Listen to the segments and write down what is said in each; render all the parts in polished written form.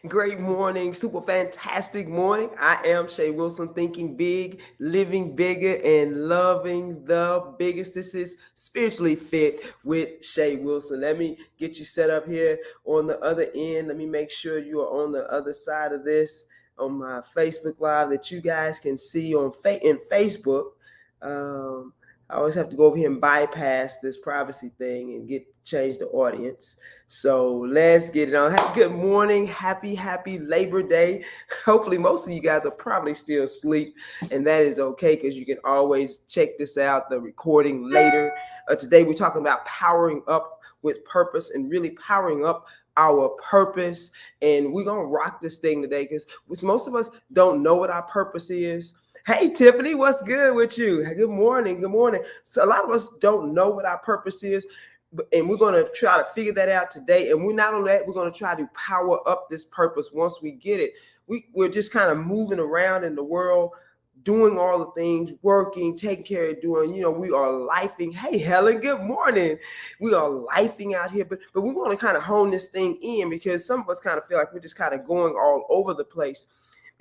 Great morning, super fantastic morning. I am Shay Wilson, thinking big, living bigger, and loving the biggest. This is Spiritually Fit with Shay Wilson. Let me get you set up here on the other end. Let me make sure you are on the other side of this on my Facebook Live that you guys can see in Facebook. Um, I always have to go over here and bypass this privacy thing and change the audience. So let's get it on. Good morning. Happy Labor Day. Hopefully most of you guys are probably still asleep, and that is okay because you can always check this out, the recording later. Today we're talking about powering up with purpose and really powering up our purpose. And we're going to rock this thing today because most of us don't know what our purpose is. Hey, Tiffany, what's good with you? Good morning. Good morning. So a lot of us don't know what our purpose is, and we're going to try to figure that out today. And we're not only that, we're going to try to power up this purpose once we get it. We're just kind of moving around in the world, doing all the things, working, taking care of doing, we are lifing. Hey, Helen, good morning. We are lifing out here, but we want to kind of hone this thing in because some of us kind of feel like we're just kind of going all over the place.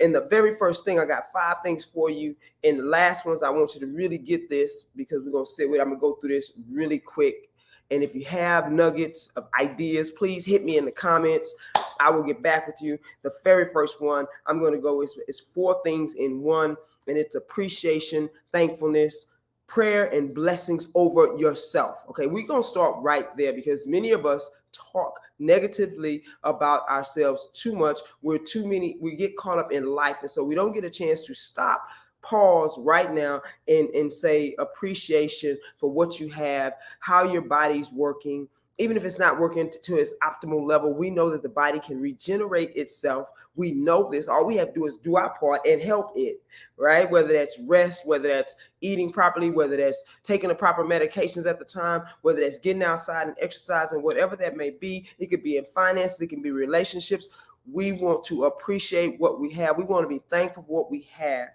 And the very first thing, I got 5 things for you. And the last ones, I want you to really get this because we're going to sit with, I'm going to go through this really quick. And if you have nuggets of ideas, please hit me in the comments. I will get back with you. The very first one I'm going to go is 4 things in one. And it's appreciation, thankfulness, prayer, and blessings over yourself. Okay, we're going to start right there because many of us talk negatively about ourselves too much. We get caught up in life. And so we don't get a chance to stop, pause right now and say appreciation for what you have, how your body's working. Even if it's not working to its optimal level, we know that the body can regenerate itself. We know this. All we have to do is do our part and help it, right? Whether that's rest, whether that's eating properly, whether that's taking the proper medications at the time, whether that's getting outside and exercising, whatever that may be. It could be in finances, it can be relationships. We want to appreciate what we have. We want to be thankful for what we have.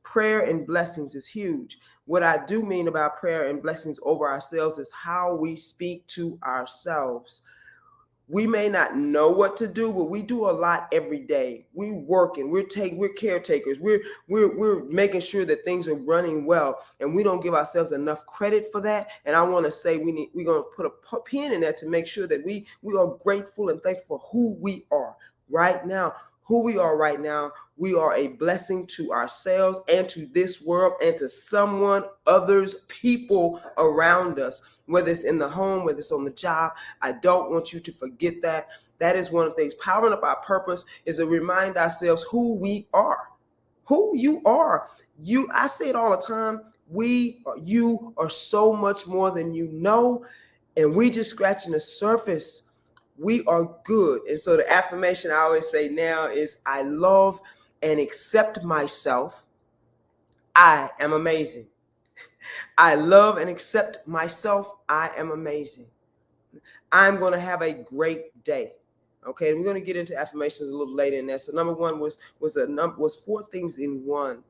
Prayer and blessings is huge. What I do mean about prayer and blessings over ourselves is how we speak to ourselves. We may not know what to do, but we do a lot every day. We working, we're caretakers. We're making sure that things are running well, and we don't give ourselves enough credit for that. And I want to say we're going to put a pin in that to make sure that we are grateful and thankful for who we are right now. Who we are right now, we are a blessing to ourselves and to this world and to someone, others, people around us, whether it's in the home, whether it's on the job. I don't want you to forget that. That is one of the things. Powering up our purpose is to remind ourselves who we are, who you are. I say it all the time. You are so much more than you know, and we just scratching the surface. We are good. And so the affirmation I always say now is, I love and accept myself. I am amazing. I love and accept myself. I am amazing. I'm going to have a great day. Okay, we're going to get into affirmations a little later in that. So number 1 was 4 things in one.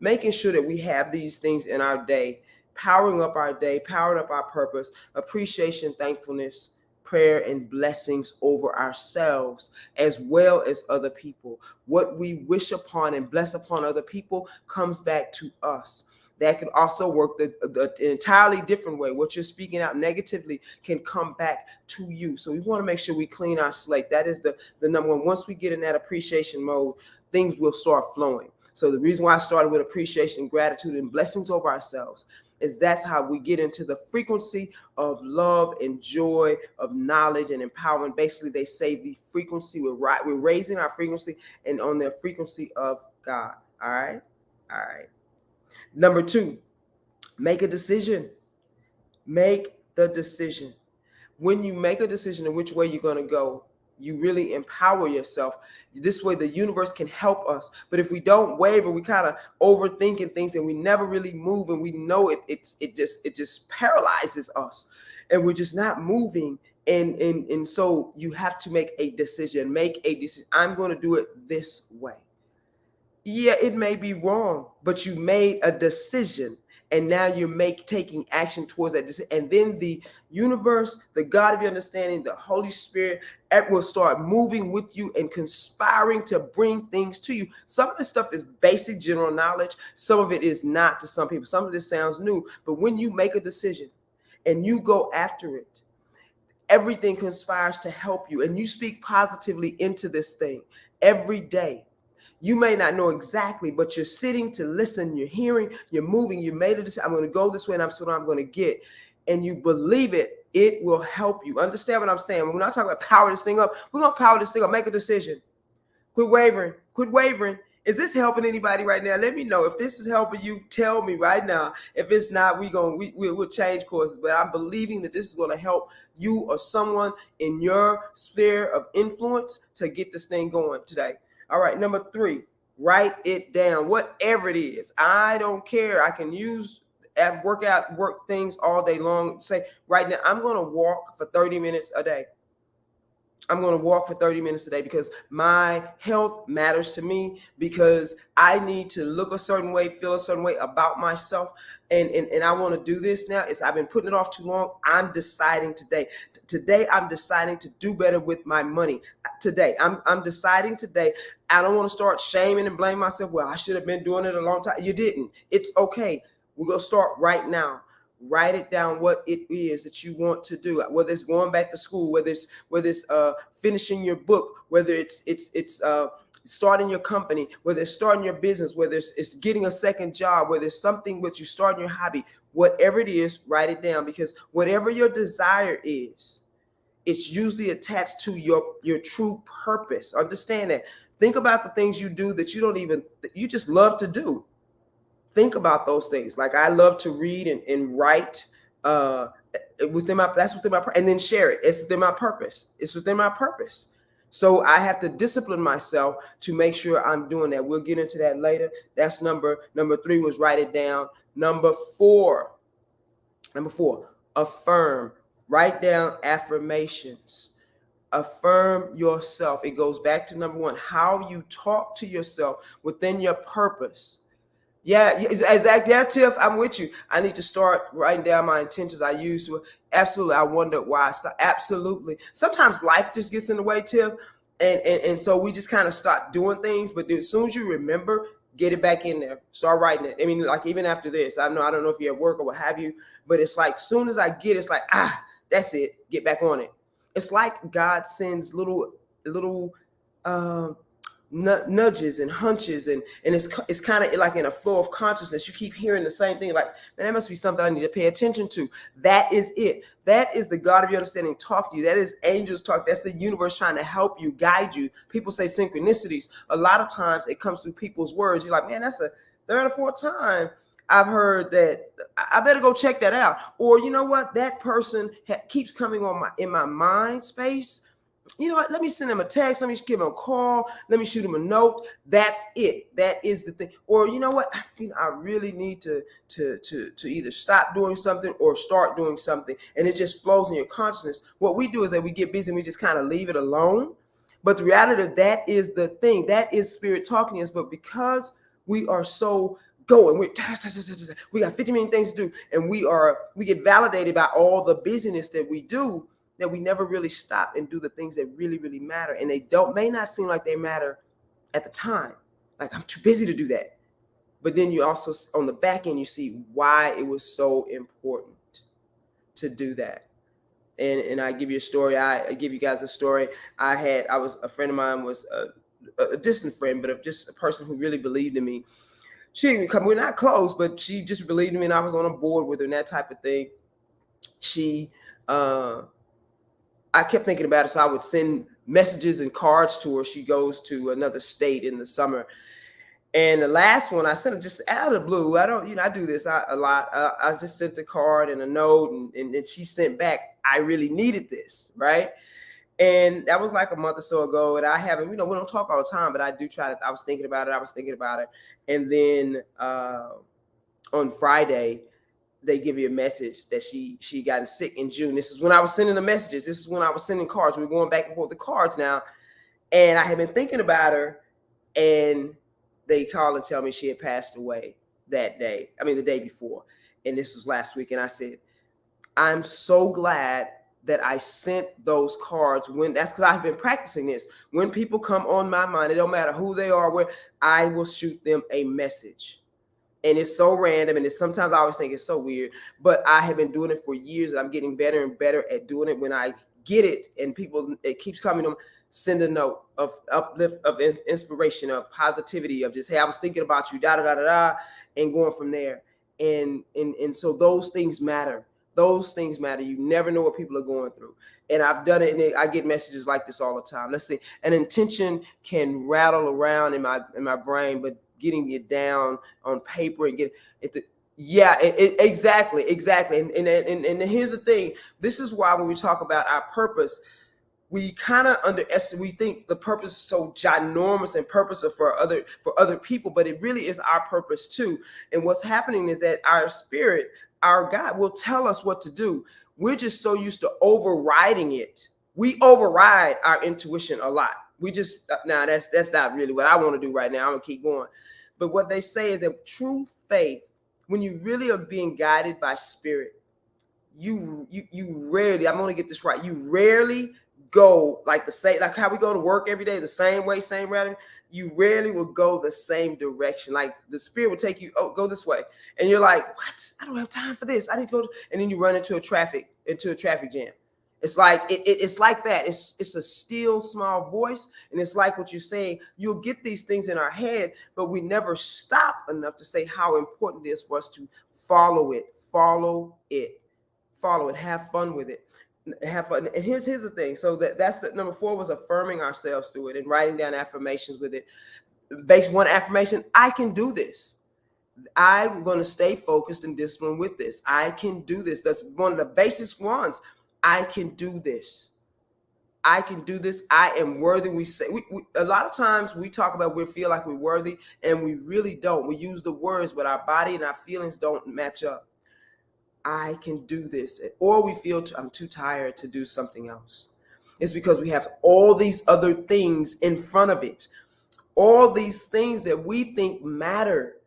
Making sure that we have these things in our day, powering up our day, powering up our purpose, appreciation, thankfulness, prayer, and blessings over ourselves as well as other people. What we wish upon and bless upon other people comes back to us. That can also work an entirely different way. What you're speaking out negatively can come back to you. So we want to make sure we clean our slate. That is the number 1. Once we get in that appreciation mode, things will start flowing. So the reason why I started with appreciation, gratitude, and blessings over ourselves is that's how we get into the frequency of love and joy, of knowledge and empowerment. Basically, they say the frequency, we're raising our frequency and on the frequency of God. All right. Number 2, make a decision. Make the decision. When you make a decision in which way you're going to go, you really empower yourself. This way the universe can help us. But if we don't waver, we kind of overthinking things and we never really move, and we know it just paralyzes us and we're just not moving. And so you have to make a decision. Make a decision. I'm going to do it this way. Yeah, it may be wrong, but you made a decision. And now you're taking action towards that decision. And then the universe, the God of your understanding, the Holy Spirit, it will start moving with you and conspiring to bring things to you. Some of this stuff is basic general knowledge. Some of it is not to some people. Some of this sounds new. But when you make a decision and you go after it, everything conspires to help you. And you speak positively into this thing every day. You may not know exactly, but you're sitting to listen, you're hearing, you're moving, you made a decision. I'm going to go this way and that's what I'm going to get. And you believe it, it will help you. Understand what I'm saying? When we're not talking about power this thing up, we're going to power this thing up. Make a decision. Quit wavering. Quit wavering. Is this helping anybody right now? Let me know. If this is helping you, tell me right now. If it's not, we'll change courses. But I'm believing that this is going to help you or someone in your sphere of influence to get this thing going today. All right, number 3, write it down, whatever it is. I don't care. I can use work things all day long. Say right now, I'm going to walk for 30 minutes a day. I'm going to walk for 30 minutes a day because my health matters to me, because I need to look a certain way, feel a certain way about myself. And I want to do this now. I've been putting it off too long. I'm deciding today. Today, I'm deciding to do better with my money. Today, I'm deciding today. I don't want to start shaming and blaming myself. Well, I should have been doing it a long time. You didn't. It's okay. We're going to start right now. Write it down what it is that you want to do, whether it's going back to school, whether it's finishing your book, whether it's starting your company, whether it's starting your business, whether it's getting a second job, whether it's something with you starting your hobby, whatever it is, write it down, because whatever your desire is, it's usually attached to your true purpose. Understand that. Think about the things you do that you just love to do. Think about those things. Like I love to read and write within my and then share it. It's within my purpose. It's within my purpose. So I have to discipline myself to make sure I'm doing that. We'll get into that later. That's number 3 was write it down. Number 4, affirm. Write down affirmations. Affirm yourself. It goes back to number 1, how you talk to yourself within your purpose. Yeah, exactly. Yeah, Tiff, I'm with you. I need to start writing down my intentions. I used to. Absolutely. I wonder why I stopped. Absolutely. Sometimes life just gets in the way, Tiff. And so we just kind of stop doing things. But as soon as you remember, get it back in there. Start writing it. I mean, like even after this, I don't know if you're at work or what have you, but it's like soon as I get it, it's like, that's it. Get back on it. It's like God sends little nudges and hunches, and it's kind of like in a flow of consciousness. You keep hearing the same thing, like, man, that must be something I need to pay attention to. That is it. That is the God of your understanding talk to you. That is angels talk. That's the universe trying to help you, guide you. People say synchronicities. A lot of times it comes through people's words. You're like, man, that's the 3rd or 4th time I've heard that. I better go check that out. Or you know what? That person keeps coming in my mind space. You know what? Let me send him a text. Let me give him a call. Let me shoot him a note. That's it. That is the thing. Or you know what? I really need to either stop doing something or start doing something. And it just flows in your consciousness. What we do is that we get busy and we just kind of leave it alone. But the reality of that is the thing. That is spirit talking to us. But because we are so going, we got 50 million things to do, and we get validated by all the busyness that we do, that we never really stop and do the things that really, really matter. And they may not seem like they matter at the time. Like, I'm too busy to do that. But then you also, on the back end, you see why it was so important to do that. And I give you a story. I give you guys a story. A friend of mine was a distant friend, but just a person who really believed in me. She didn't come, we're not close, but she just believed in me, and I was on a board with her and that type of thing. I kept thinking about it, so I would send messages and cards to her. She goes to another state in the summer. And the last one I sent her just out of the blue. I do this a lot. I just sent a card and a note, and then she sent back, I really needed this, right? And that was like a month or so ago. And I haven't, we don't talk all the time, but I do try to, I was thinking about it. And then on Friday, they give you a message that she gotten sick in June. This is when I was sending the messages. This is when I was sending cards. We're going back and forth the cards now. And I had been thinking about her, and they called and tell me she had passed away that day. I mean, the day before. and this was last week, and I said, I'm so glad that I sent those cards when that's because I've been practicing this. When people come on my mind, it don't matter who they are, where I will shoot them a message. And it's so random, and it's sometimes I always think it's so weird, but I have been doing it for years, and I'm getting better and better at doing it. When I get it, and people, it keeps coming to them, send a note of uplift, of inspiration, of positivity, of just, hey, I was thinking about you, da da da da da, and going from there. And so those things matter. Those things matter. You never know what people are going through. And I've done it, and I get messages like this all the time. Let's see, an intention can rattle around in my brain, but getting it down on paper and get it. Exactly. And here's the thing. This is why when we talk about our purpose, we kind of underestimate. We think the purpose is so ginormous and purposeful for other people, but it really is our purpose too. And what's happening is that our spirit, our God, will tell us what to do. We're just so used to overriding it. We override our intuition a lot. We just, now that's not really what I want to do right now. I'm gonna keep going. But what they say is that true faith, when you really are being guided by spirit, you rarely, I'm gonna get this right, you rarely go like the same, like how we go to work every day, the same way, same route. You rarely will go the same direction. Like the spirit will take you, oh, go this way. And you're like, what? I don't have time for this. I need to go. And then you run into a traffic jam. It's like it's like that. It's a still small voice, and it's like what you're saying. You'll get these things in our head, but we never stop enough to say how important it is for us to follow it, have fun with it, have fun. And here's the thing. So that's the number 4 was affirming ourselves through it and writing down affirmations with it. Based one affirmation, I can do this. I'm going to stay focused and disciplined with this. I can do this. That's one of the basic ones. I can do this. I can do this. I am worthy. We say we a lot of times we talk about we feel like we're worthy, and we really don't. We use the words, but our body and our feelings don't match up. I can do this. Or we feel I'm too tired to do something else. It's because we have all these other things in front of it. All these things that we think matter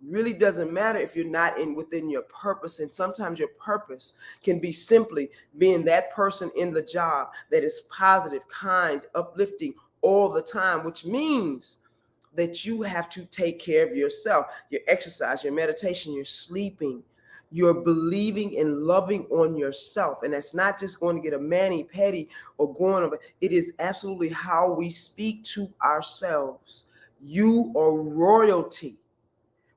really doesn't matter if you're not within your purpose. And sometimes your purpose can be simply being that person in the job that is positive, kind, uplifting all the time, which means that you have to take care of yourself, your exercise, your meditation, your sleeping. You're believing and loving on yourself. And that's not just going to get a mani-pedi or going over. It is absolutely how we speak to ourselves. You are royalty.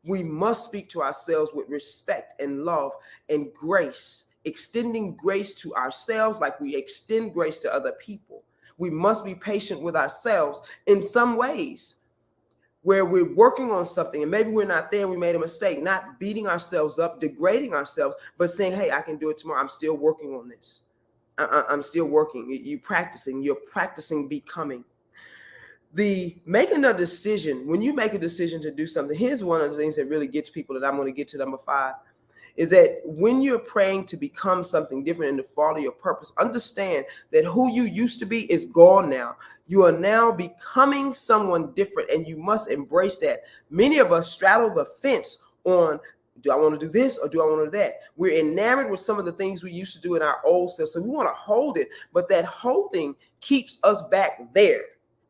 We must speak to ourselves with respect and love and grace, extending grace to ourselves like we extend grace to other people. We must be patient with ourselves in some ways where we're working on something and maybe we're not there and we made a mistake, not beating ourselves up, degrading ourselves, but saying, hey, I can do it tomorrow. I'm still working on this. I'm still working. You're practicing becoming. Making a decision, when you make a decision to do something, here's one of the things that really gets people that I'm going to get to number 5, is that when you're praying to become something different and to follow your purpose, understand that who you used to be is gone now. You are now becoming someone different, and you must embrace that. Many of us straddle the fence on, do I want to do this or do I want to do that? We're enamored with some of the things we used to do in our old self, so we want to hold it, but that holding keeps us back there.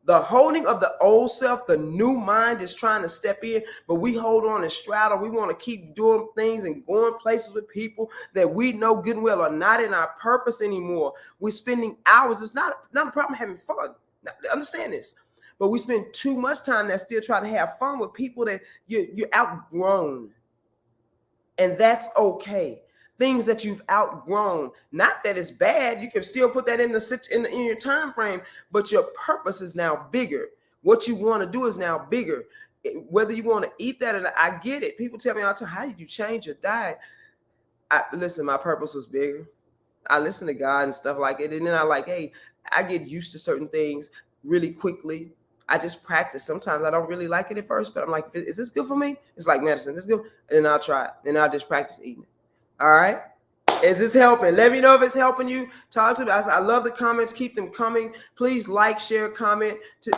The holding of the old self, the new mind is trying to step in, but we hold on and straddle. We want to keep doing things and going places with people that we know good and well are not in our purpose anymore. We're spending hours. It's not a problem having fun. Now, understand this. But we spend too much time that still trying to have fun with people that you're outgrown. And that's okay. Things that you've outgrown. Not that it's bad. You can still put that in your time frame, but your purpose is now bigger. What you want to do is now bigger. Whether you want to eat that or not, I get it. People tell me all the time, how did you change your diet? Listen, my purpose was bigger. I listen to God and stuff like it. And then I get used to certain things really quickly. I just practice. Sometimes I don't really like it at first, but I'm like, is this good for me? It's like medicine. This is good. And then I'll try it. Then I'll just practice eating it. All right. Is this helping? Let me know if it's helping you. Talk to me. I love the comments. Keep them coming. Please like, share, comment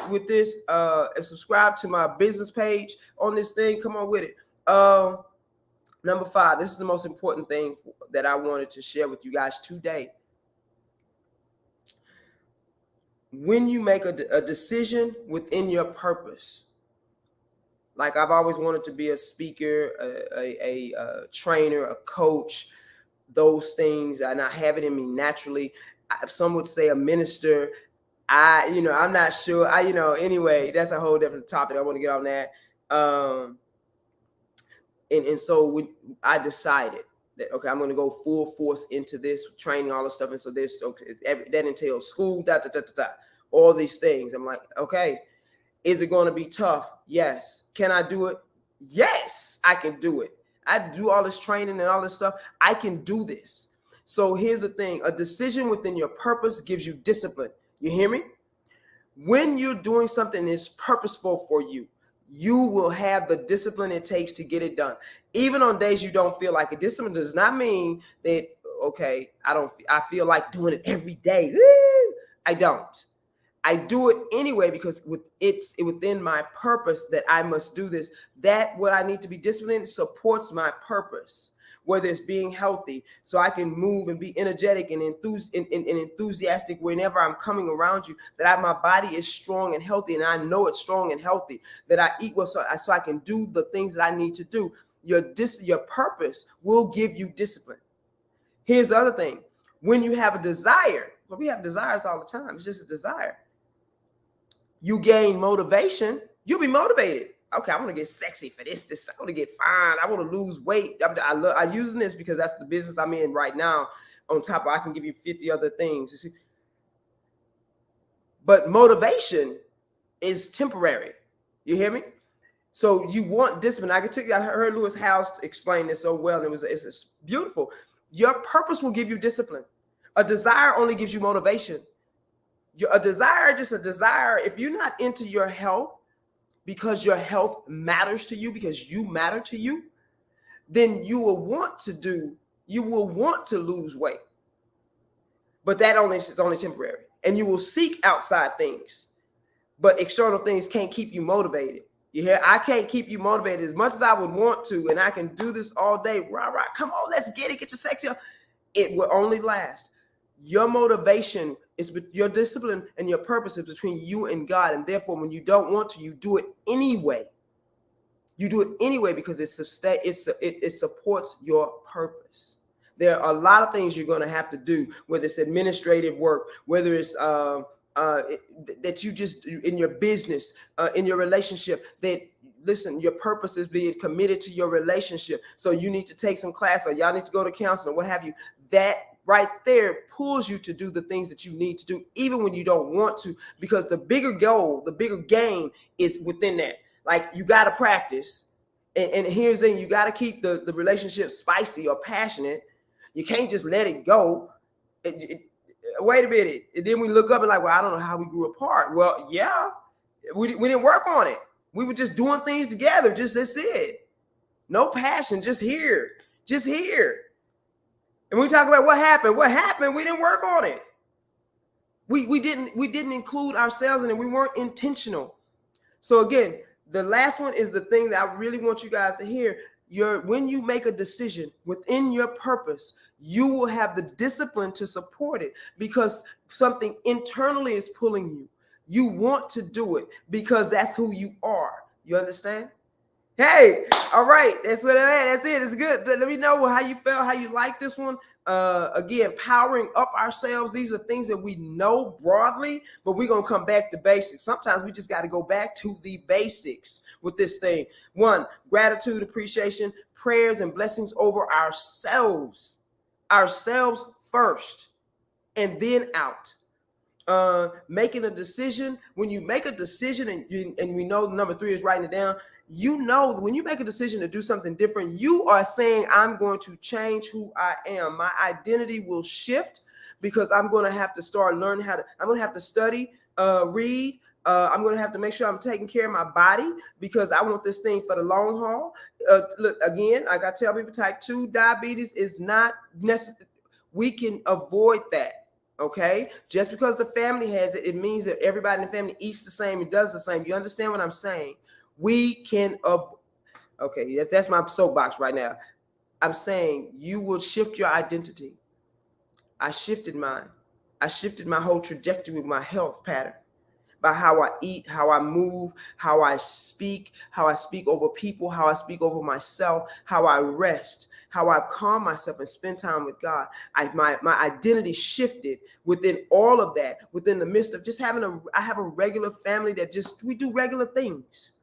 with this, and subscribe to my business page on this thing. Come on with it. Number 5, this is the most important thing that I wanted to share with you guys today. When you make a decision within your purpose, like I've always wanted to be a speaker, a trainer, a coach, those things, and I have it in me naturally. Some would say a minister. I'm not sure. Anyway, that's a whole different topic. I want to get on that. And so when I decided that, okay, I'm going to go full force into this training, all this stuff. And so there's, okay, that entails school, all these things. I'm like, okay, is it going to be tough? Yes. Can I do it? Yes, I can do it. I do all this training and all this stuff. I can do this. So here's the thing. A decision within your purpose gives you discipline. You hear me? When you're doing something that's purposeful for you, you will have the discipline it takes to get it done. Even on days you don't feel like it. Discipline does not mean that, okay, I feel like doing it every day. I don't. I do it anyway because it's within my purpose that I must do this. That what I need to be disciplined supports my purpose, whether it's being healthy so I can move and be energetic and enthusiastic whenever I'm coming around you, that my body is strong and healthy, and I know it's strong and healthy, that I eat well so I can do the things that I need to do. Your purpose will give you discipline. Here's the other thing. When you have a desire, well, we have desires all the time. It's just a desire. You gain motivation, you'll be motivated. Okay, I want to get sexy for this. I want to get fine. I want to lose weight. I'm using this because that's the business I'm in right now. On top of, I can give you 50 other things. But motivation is temporary. You hear me? So you want discipline. I heard Lewis Howes explain this so well, and it's beautiful. Your purpose will give you discipline. A desire only gives you motivation. A desire, just a desire. If you're not into your health, because your health matters to you, because you matter to you, then you will want to lose weight. But it's only temporary. And you will seek outside things. But external things can't keep you motivated. You hear? I can't keep you motivated as much as I would want to, and I can do this all day. Right, come on, let's get it, get your sexy on. It will only last. Your motivation is your discipline, and your purpose is between you and God. And therefore, when you don't want to, you do it anyway. You do it anyway because it supports your purpose. There are a lot of things you're going to have to do, whether it's administrative work, whether it's that you just in your business, in your relationship, that listen, your purpose is being committed to your relationship. So you need to take some class, or y'all need to go to counseling, what have you. That right there pulls you to do the things that you need to do, even when you don't want to, because the bigger goal, the bigger game is within that. Like, you got to practice. And here's the thing, you got to keep the relationship spicy or passionate. You can't just let it go. Wait a minute. And then we look up and like, well, I don't know how we grew apart. Well, yeah, we didn't work on it. We were just doing things together. Just that's it. No passion, just here. And we talk about what happened. We didn't work on it. We didn't include ourselves in it. We weren't intentional. So again, the last one is the thing that I really want you guys to hear. When you make a decision within your purpose, you will have the discipline to support it because something internally is pulling you. You want to do it because that's who you are. You understand? Hey, all right. That's what I'm at. That's it. It's good. Let me know how you felt, how you like this one. Again, powering up ourselves. These are things that we know broadly, but we're going to come back to basics. Sometimes we just got to go back to the basics with this thing. 1, gratitude, appreciation, prayers, and blessings over ourselves. Ourselves first, and then out. Making a decision. When you make a decision, and we know number 3 is writing it down. You know, when you make a decision to do something different, you are saying, I'm going to change who I am. My identity will shift because I'm going to have to start learning I'm going to have to study, read. I'm going to have to make sure I'm taking care of my body because I want this thing for the long haul. Look, again, like I tell people, type 2 diabetes is not necessary. We can avoid that. Okay, just because the family has it, it means that everybody in the family eats the same and does the same. You understand what I'm saying? We can okay, that's my soapbox right now. I'm saying you will shift your identity. I shifted mine. I shifted my whole trajectory with my health pattern by how I eat, how I move, how I speak over people, how I speak over myself, how I rest, how I calm myself and spend time with God. My identity shifted within all of that, within the midst of just I have a regular family that we do regular things.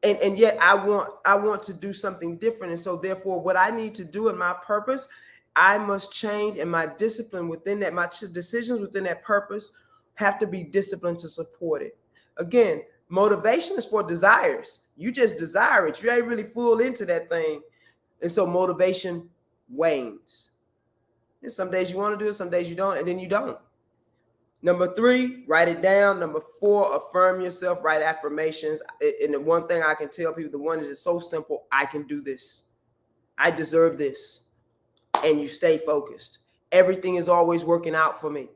And yet I want to do something different. And so therefore what I need to do in my purpose, I must change, and my discipline within that, my decisions within that purpose have to be disciplined to support it. Again, motivation is for desires. You just desire it. You ain't really full into that thing. And so motivation wanes. And some days you want to do it, some days you don't, and then you don't. Number 3, write it down. Number 4, affirm yourself, write affirmations. And the one thing I can tell people, the one is so simple: I can do this. I deserve this. And you stay focused. Everything is always working out for me.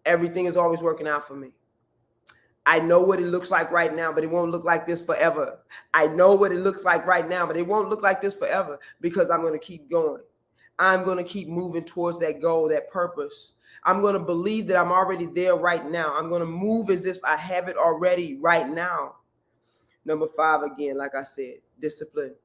Everything is always working out for me. I know what it looks like right now, but it won't look like this forever. I know what it looks like right now, but it won't look like this forever, because I'm going to keep going. I'm going to keep moving towards that goal, that purpose. I'm going to believe that I'm already there right now. I'm going to move as if I have it already right now. Number 5, again, like I said, discipline.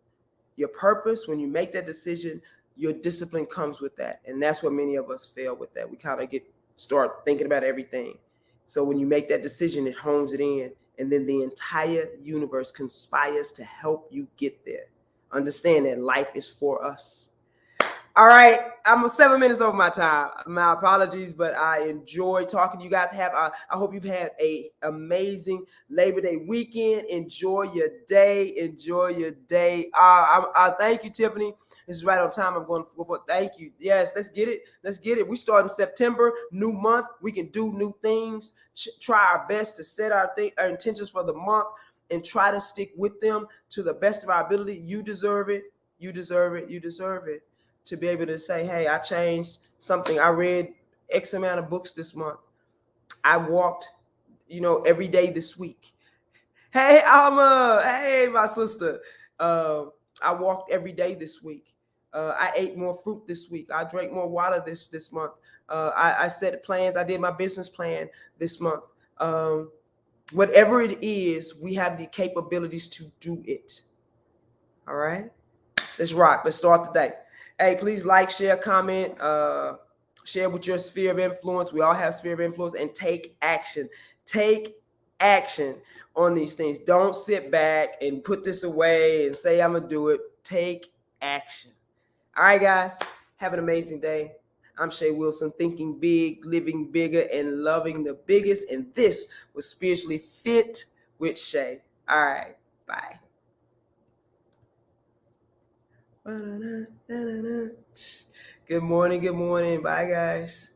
Your purpose, when you make that decision, your discipline comes with that. And that's where many of us fail with that. We kind of start thinking about everything. So when you make that decision, it hones it in. And then the entire universe conspires to help you get there. Understand that life is for us. All right, I'm 7 minutes over my time. My apologies, but I enjoy talking to you guys. I hope you've had an amazing Labor Day weekend. Enjoy your day. Enjoy your day. I thank you, Tiffany. This is right on time. I'm going to go for it. Thank you. Yes, let's get it. Let's get it. We start in September, new month. We can do new things. Try our best to set our intentions for the month and try to stick with them to the best of our ability. You deserve it. You deserve it. You deserve it. To be able to say, hey, I changed something. I read X amount of books this month. I walked, every day this week. Hey, Alma. Hey, my sister. I walked every day this week. I ate more fruit this week. I drank more water this month. I set plans. I did my business plan this month. Whatever it is, we have the capabilities to do it. All right? Let's rock. Let's start today. Hey, please like, share, comment, share with your sphere of influence. We all have sphere of influence, and take action. Take action on these things. Don't sit back and put this away and say, I'm going to do it. Take action. All right, guys, have an amazing day. I'm Shay Wilson, thinking big, living bigger, and loving the biggest. And this was Spiritually Fit with Shay. All right, bye. Good morning. Good morning. Bye, guys.